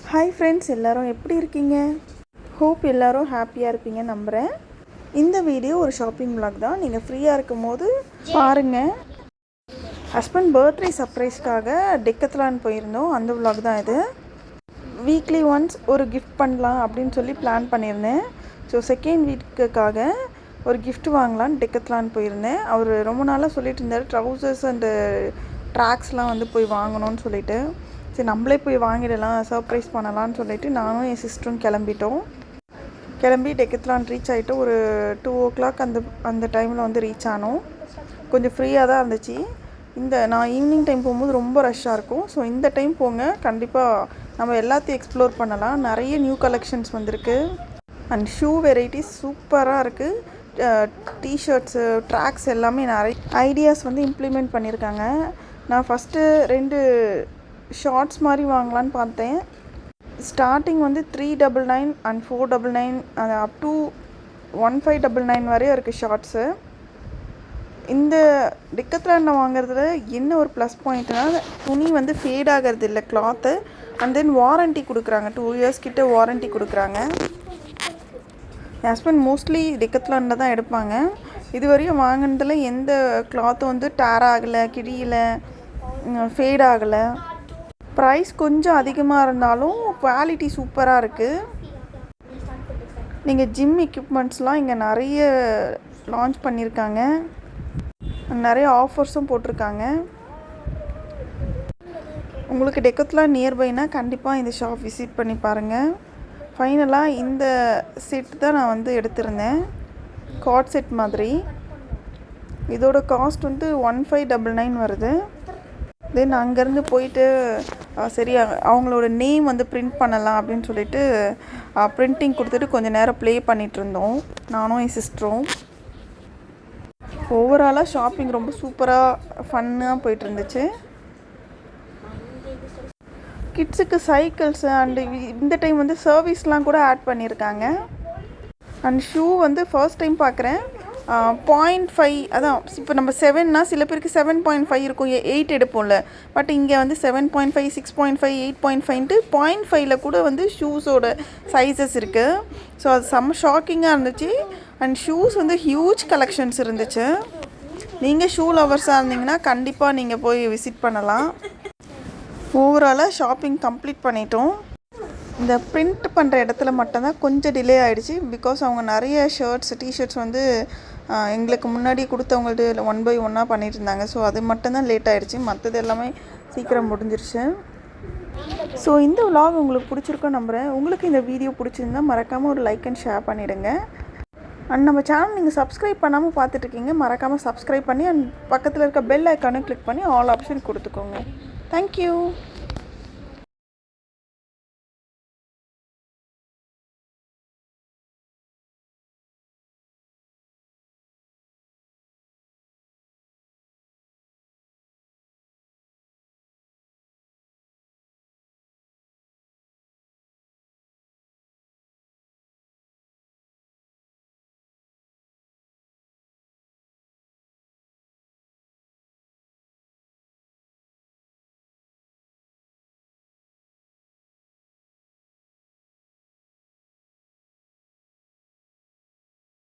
Hi friends, எல்லோரும் எப்படி இருக்கீங்க? ஹோப் எல்லோரும் ஹாப்பியாக இருப்பீங்க நம்புகிறேன். இந்த வீடியோ ஒரு ஷாப்பிங் vlog தான். நீங்கள் ஃப்ரீயாக இருக்கும் போது பாருங்கள். ஹஸ்பண்ட் பர்த்டே சர்ப்ரைஸ்க்காக டெக்கத்லான் போயிருந்தோம். அந்த vlog தான் இது. வீக்லி ஒன்ஸ் ஒரு கிஃப்ட் பண்ணலாம் அப்படின்னு சொல்லி பிளான் பண்ணியிருந்தேன். ஸோ செகண்ட் வீக்குக்காக ஒரு கிஃப்ட் வாங்கலான்னு டெக்கத்லான் போயிருந்தேன். அவர் ரொம்ப நாளாக சொல்லிட்டு இருந்தார் ட்ரௌசர்ஸ் அண்டு ட்ராக்ஸ்லாம் வந்து போய் வாங்கணும்னு சொல்லிட்டு. சரி நம்மளே போய் வாங்கிடலாம், சர்ப்ரைஸ் பண்ணலான்னு சொல்லிட்டு நானும் என் சிஸ்டரும் கிளம்பி டெக்கத்லான் ரீச் ஆகிட்டு ஒரு 2 o'clock அந்த டைமில் வந்து ரீச் ஆனோம். கொஞ்சம் ஃப்ரீயாக தான் இருந்துச்சு. நான் ஈவினிங் டைம் போகும்போது ரொம்ப ரஷ்ஷாக இருக்கும். ஸோ இந்த டைம் போங்க, கண்டிப்பாக நம்ம எல்லாத்தையும் எக்ஸ்ப்ளோர் பண்ணலாம். நிறைய நியூ கலெக்ஷன்ஸ் வந்திருக்கு அண்ட் ஷூ வெரைட்டிஸ் சூப்பராக இருக்குது. டிஷர்ட்ஸு, ட்ராக்ஸ் எல்லாமே நிறைய ஐடியாஸ் வந்து இம்ப்ளிமெண்ட் பண்ணியிருக்காங்க. நான் ஃபஸ்ட்டு 2 ஷார்ட்ஸ் மாதிரி வாங்கலான்னு பார்த்தேன். ஸ்டார்டிங் வந்து 399 அண்ட் 499 அது அப் டு 1599 வரையும் இருக்குது ஷார்ட்ஸு. இந்த டெக்கத்லானில் வாங்குறதுல என்ன ஒரு ப்ளஸ் பாயிண்ட்னால் துணி வந்து ஃபேட் ஆகிறது இல்லை, கிளாத்து. அண்ட் தென் வாரண்ட்டி கொடுக்குறாங்க, 2 years கிட்ட வாரண்ட்டி கொடுக்குறாங்க. என் ஹஸ்பண்ட் மோஸ்ட்லி டெக்கத்லானில் தான் எடுப்பாங்க. இதுவரையும் வாங்கினதில் எந்த கிளாத்தும் வந்து டேர் ஆகலை, கிழியலை, ஃபேட் ஆகலை. ப்ரைஸ் கொஞ்சம் அதிகமாக இருந்தாலும் குவாலிட்டி சூப்பராக இருக்குது. நீங்கள் ஜிம் எக்யூப்மெண்ட்ஸ்லாம் இங்கே நிறைய லான்ச் பண்ணியிருக்காங்க. நிறைய ஆஃபர்ஸும் போட்டிருக்காங்க. உங்களுக்கு டெக்கத்லான் நியர்பைனா கண்டிப்பாக இந்த ஷாப் விசிட் பண்ணி பாருங்கள். ஃபைனலாக இந்த செட் தான் நான் வந்து எடுத்திருந்தேன், கார்ட் செட் மாதிரி. இதோட காஸ்ட் வந்து 1599 வருது. தென் அங்கேருந்து போயிட்டு சரி அவங்களோட நேம் வந்து பிரிண்ட் பண்ணலாம் அப்படின்னு சொல்லிட்டு பிரிண்டிங் கொடுத்துட்டு கொஞ்சம் நேரம் ப்ளே பண்ணிகிட்டு இருந்தோம், நானும் என் சிஸ்டரும். ஓவராலாக ஷாப்பிங் ரொம்ப சூப்பராக ஃபன்னாக போயிட்டு இருந்துச்சு. கிட்ஸுக்கு சைக்கிள்ஸு அண்டு இந்த டைம் வந்து சர்வீஸ்லாம் கூட ஆட் பண்ணியிருக்காங்க. அண்ட் ஷூ வந்து ஃபர்ஸ்ட் டைம் பார்க்குறேன். 0.5 அதான். இப்போ நம்ம 7னா சில பேருக்கு 7.5 இருக்கும், 8 எடுப்போம்ல. பட் இங்கே வந்து 7.5, 6.5, 8.5ன்ட்டு 0.5ல் கூட வந்து ஷூஸோட சைஸஸ் இருக்குது. ஸோ அது செம்ம ஷாக்கிங்காக இருந்துச்சு. அண்ட் ஷூஸ் வந்து ஹியூஜ் கலெக்ஷன்ஸ் இருந்துச்சு. நீங்கள் ஷூ லவர்ஸாக இருந்தீங்கன்னா கண்டிப்பாக நீங்கள் போய் விசிட் பண்ணலாம். ஓவராலாக ஷாப்பிங் கம்ப்ளீட் பண்ணிட்டோம். இந்த பிரிண்ட் பண்ணுற இடத்துல மட்டும்தான் கொஞ்சம் டிலே ஆகிடுச்சு. பிகாஸ் அவங்க நிறைய ஷர்ட்ஸ், டிஷர்ட்ஸ் வந்து எங்களுக்கு முன்னாடி கொடுத்தவங்கள்ட்ட 1 by 1 பண்ணிகிட்டு இருந்தாங்க. ஸோ அது மட்டும்தான் லேட் ஆகிடுச்சு, மற்றது எல்லாமே சீக்கிரம் முடிஞ்சிருச்சு. ஸோ இந்த vlog உங்களுக்கு பிடிச்சிருக்கோன்னு நம்புகிறேன். உங்களுக்கு இந்த வீடியோ பிடிச்சிருந்தா மறக்காமல் ஒரு லைக் அண்ட் ஷேர் பண்ணிவிடுங்க. அண்ட் நம்ம சேனல் நீங்கள் சப்ஸ்கிரைப் பண்ணாமல் பார்த்துட்ருக்கீங்க, மறக்காமல் சப்ஸ்கிரைப் பண்ணி அண்ட் பக்கத்தில் இருக்க பெல் ஐக்கானை கிளிக் பண்ணி ஆல் ஆப்ஷன் கொடுத்துக்கோங்க. தேங்க்யூ.